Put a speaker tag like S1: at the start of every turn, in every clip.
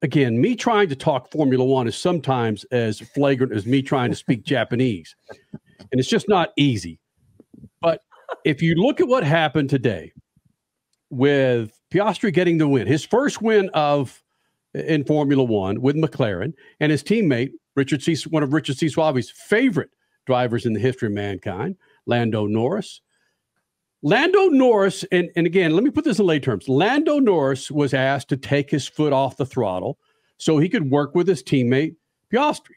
S1: again, me trying to talk Formula One is sometimes as flagrant as me trying to speak Japanese. And it's just not easy. But if you look at what happened today with Piastri getting the win, his first win in Formula One with McLaren, and his teammate, one of Richard C. Suave's favorite drivers in the history of mankind, Lando Norris. Lando Norris, and again, let me put this in lay terms. Lando Norris was asked to take his foot off the throttle so he could work with his teammate, Piastri.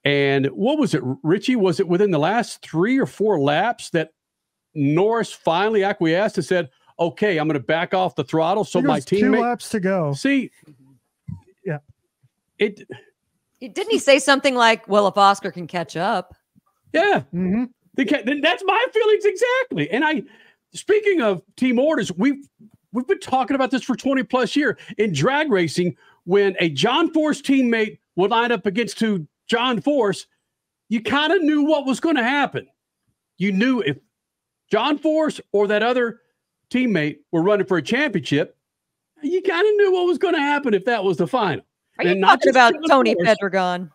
S1: And what was it, Richie? Was it within the last 3 or 4 laps that Norris finally acquiesced and said, okay, I'm going to back off the throttle so my teammate...
S2: 2 laps to go.
S1: See,
S2: yeah.
S3: Didn't he say something like, well, if Oscar can catch up?
S1: Yeah. Mm-hmm. That's my feelings exactly. And speaking of team orders, we've been talking about this for 20 plus years in drag racing. When a John Force teammate would line up against 2 John Force, you kind of knew what was going to happen. You knew if John Force or that other teammate were running for a championship, you kind of knew what was going to happen if that was the final.
S3: Are you talking about Tony Pedregon?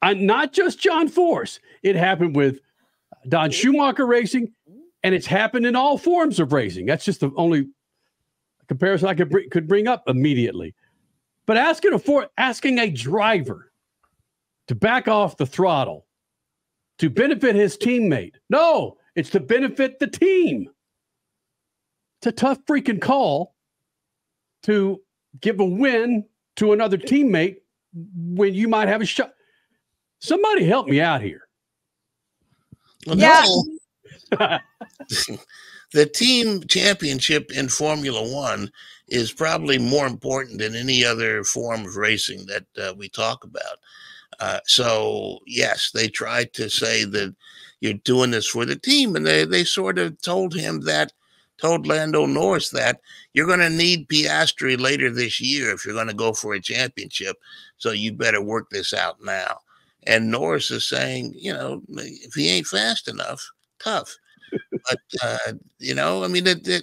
S1: Not just John Force. It happened with Don Schumacher Racing, and it's happened in all forms of racing. That's just the only comparison I could bring up immediately. But asking a driver to back off the throttle to benefit his teammate. No, it's to benefit the team. It's a tough freaking call to give a win to another teammate when you might have a shot. Somebody help me out here.
S4: Well, yeah. No. The team championship in Formula One is probably more important than any other form of racing that we talk about. So, yes, they tried to say that you're doing this for the team. And they sort of told Lando Norris that you're going to need Piastri later this year if you're going to go for a championship. So you better work this out now. And Norris is saying, if he ain't fast enough, tough. But,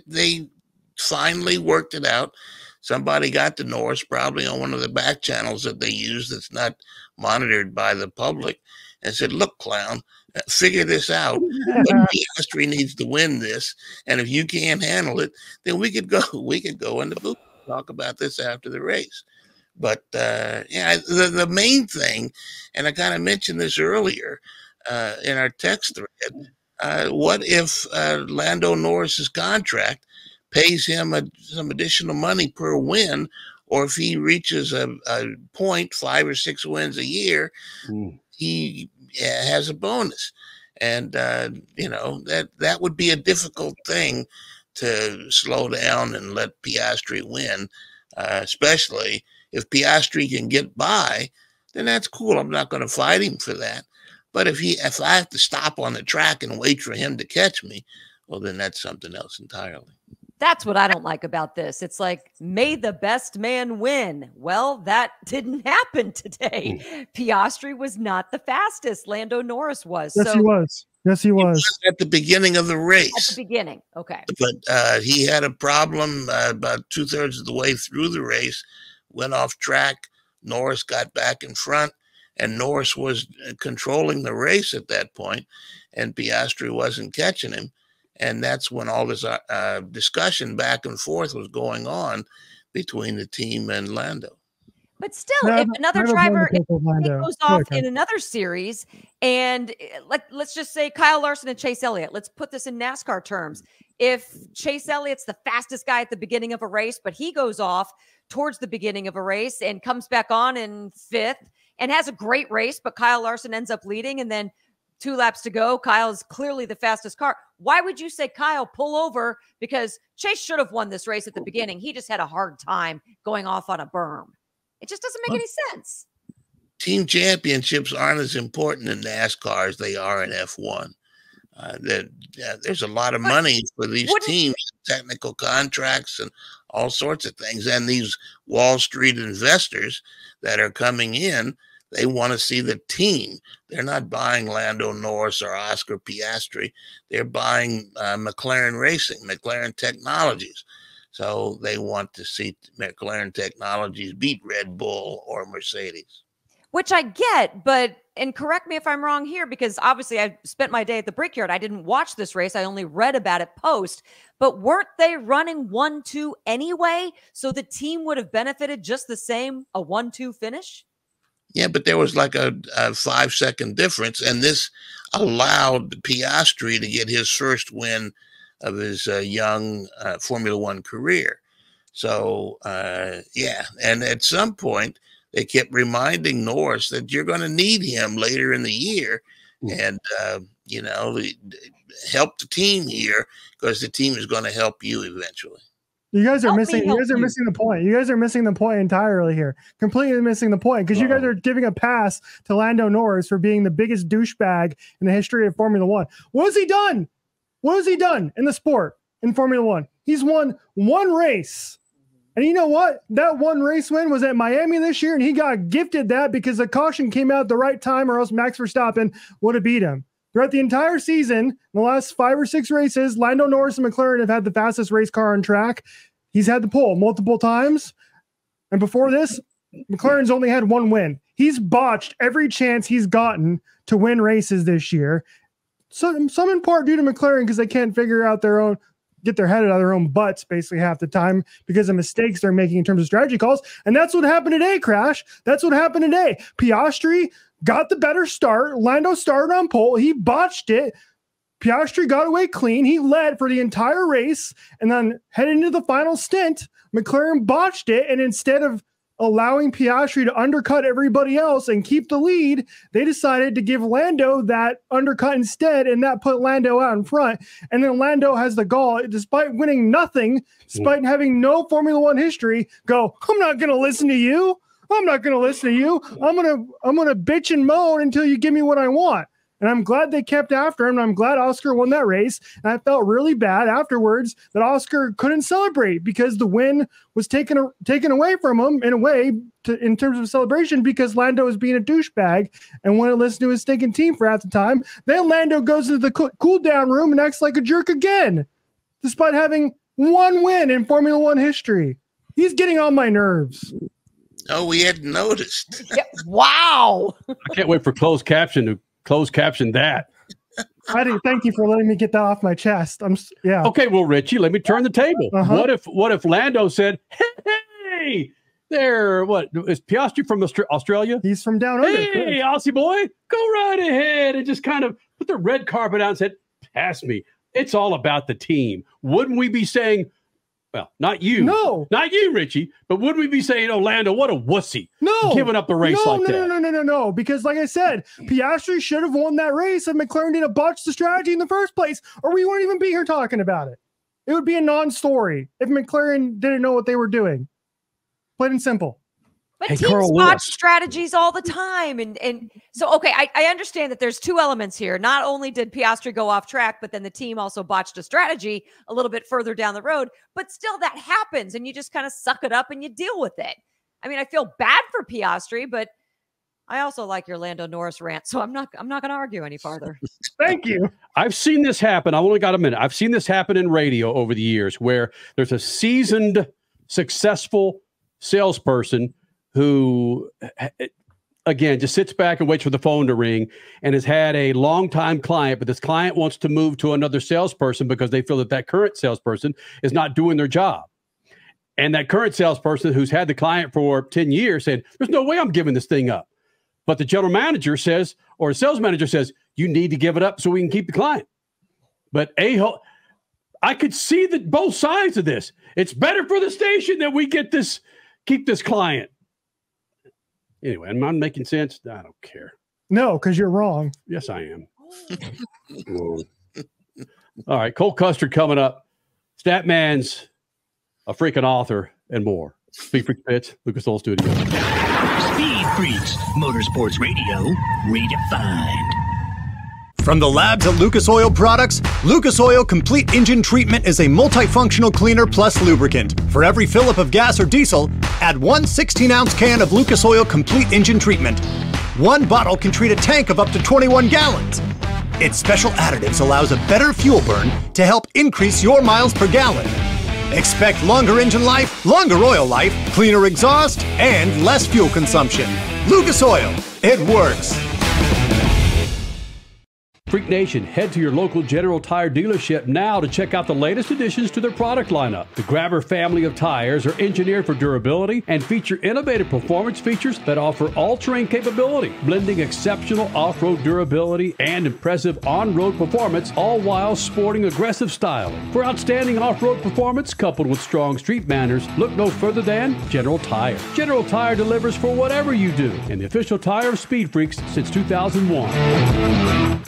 S4: they finally worked it out. Somebody got to Norris, probably on one of the back channels that they use that's not monitored by the public, and said, look, clown, figure this out. But Piastri needs to win this. And if you can't handle it, then we could go in the booth and talk about this after the race. But the main thing, and I kind of mentioned this earlier in our text thread, what if Lando Norris's contract pays him some additional money per win, or if he reaches a point, 5 or 6 wins a year, he has a bonus. And, that would be a difficult thing to slow down and let Piastri win, especially if Piastri can get by, then that's cool. I'm not going to fight him for that. But if I have to stop on the track and wait for him to catch me, well, then that's something else entirely.
S3: That's what I don't like about this. It's like, may the best man win. Well, that didn't happen today. Piastri was not the fastest. Lando Norris was.
S2: Yes, he was. Yes, he was.
S4: At the beginning of the race.
S3: At the beginning. Okay.
S4: But he had a problem about 2/3 of the way through the race, went off track. Norris got back in front, and Norris was controlling the race at that point, and Piastri wasn't catching him. And that's when all this discussion back and forth was going on between the team and Lando.
S3: But still, if another driver goes off in another series, and let's just say Kyle Larson and Chase Elliott, let's put this in NASCAR terms. If Chase Elliott's the fastest guy at the beginning of a race, but he goes off towards the beginning of a race and comes back on in 5th and has a great race, but Kyle Larson ends up leading, and then 2 laps to go, Kyle's clearly the fastest car. Why would you say, Kyle, pull over? Because Chase should have won this race at the beginning. He just had a hard time going off on a berm. It just doesn't make any sense.
S4: Team championships aren't as important in NASCAR as they are in F1. There's a lot of money for these teams, technical contracts and all sorts of things. And these Wall Street investors that are coming in, they want to see the team. They're not buying Lando Norris or Oscar Piastri. They're buying McLaren Racing, McLaren Technologies. So they want to see McLaren Technologies beat Red Bull or Mercedes.
S3: Which I get, but, and correct me if I'm wrong here, because obviously I spent my day at the Brickyard. I didn't watch this race. I only read about it post, but weren't they running 1-2 anyway? So the team would have benefited just the same, a 1-2 finish?
S4: Yeah, but there was like a 5-second difference, and this allowed Piastri to get his first win of his young Formula One career. So, yeah, and at some point, they kept reminding Norris that you're going to need him later in the year and, you know, help the team here because the team is going to help you eventually.
S2: You guys are missing the point. You guys are missing the point entirely here. Completely missing the point because you guys are giving a pass to Lando Norris for being the biggest douchebag in the history of Formula One. What has he done? What has he done in the sport in Formula One? He's won one race. And you know what? That one race win was at Miami this year, and he got gifted that because the caution came out at the right time, or else Max Verstappen would have beat him. Throughout the entire season, in the last 5 or 6 races, Lando Norris and McLaren have had the fastest race car on track. He's had the pole multiple times. And before this, McLaren's only had one win. He's botched every chance he's gotten to win races this year. So, some in part due to McLaren because they can't figure out get their head out of their own butts basically half the time because of mistakes they're making in terms of strategy calls. And that's what happened today, Crash. That's what happened today. Piastri got the better start. Lando started on pole. He botched it. Piastri got away clean. He led for the entire race. And then heading into the final stint, McLaren botched it. And instead of allowing Piastri to undercut everybody else and keep the lead, they decided to give Lando that undercut instead, and that put Lando out in front. And then Lando has the gall, despite winning nothing, despite having no Formula One history, go, I'm not going to listen to you. I'm not going to listen to you. I'm going to bitch and moan until you give me what I want. And I'm glad they kept after him. And I'm glad Oscar won that race. And I felt really bad afterwards that Oscar couldn't celebrate because the win was taken away from him in a way in terms of celebration because Lando was being a douchebag and wouldn't listen to his stinking team for half the time. Then Lando goes to the cool down room and acts like a jerk again, despite having one win in Formula One history. He's getting on my nerves.
S4: Oh, we hadn't noticed.
S3: Yeah, wow.
S1: I can't wait for closed caption to close caption that.
S2: Thank you for letting me get that off my chest. Yeah.
S1: Okay, well, Richie, let me turn the table. What if Lando said, "Hey, there, what is Piastri from Australia?
S2: He's from down under.
S1: Hey, Aussie boy, go right ahead," and just kind of put the red carpet out and said, "Pass me. It's all about the team." Wouldn't we be saying? Well, not you.
S2: No.
S1: Not you, Richie. But would we be saying, oh, Lando, what a wussy.
S2: No.
S1: Giving up the race like that.
S2: No. Because like I said, Piastri should have won that race if McLaren didn't botch the strategy in the first place, or we wouldn't even be here talking about it. It would be a non-story if McLaren didn't know what they were doing. Plain and simple.
S3: But teams botch strategies all the time. And so, okay, I understand that there's two elements here. Not only did Piastri go off track, but then the team also botched a strategy a little bit further down the road. But still, that happens, and you just kind of suck it up and you deal with it. I mean, I feel bad for Piastri, but I also like your Lando Norris rant, so I'm not going to argue any farther.
S2: Thank you.
S1: I've seen this happen. I've only got a minute. I've seen this happen in radio over the years where there's a seasoned, successful salesperson who, again, just sits back and waits for the phone to ring and has had a longtime client, but this client wants to move to another salesperson because they feel that current salesperson is not doing their job. And that current salesperson who's had the client for 10 years said, there's no way I'm giving this thing up. But the general manager says, or the sales manager says, you need to give it up so we can keep the client. But I could see both sides of this. It's better for the station that we keep this client. Anyway, am I making sense? I don't care.
S2: No, because you're wrong.
S1: Yes, I am. All right, Cole Custer coming up. Statman's a freaking author and more. SpeedFreaks Pits, Lucas Oil Studio.
S5: SpeedFreaks, Motorsports Radio, redefined.
S6: From the labs at Lucas Oil Products, Lucas Oil Complete Engine Treatment is a multifunctional cleaner plus lubricant. For every fill-up of gas or diesel, add one 16-ounce can of Lucas Oil Complete Engine Treatment. One bottle can treat a tank of up to 21 gallons. Its special additives allows a better fuel burn to help increase your miles per gallon. Expect longer engine life, longer oil life, cleaner exhaust, and less fuel consumption. Lucas Oil, it works.
S1: Freak Nation, head to your local General Tire dealership now to check out the latest additions to their product lineup. The Grabber family of tires are engineered for durability and feature innovative performance features that offer all-terrain capability, blending exceptional off-road durability and impressive on-road performance, all while sporting aggressive styling. For outstanding off-road performance coupled with strong street manners, look no further than General Tire. General Tire delivers for whatever you do, and the official tire of Speed Freaks since 2001.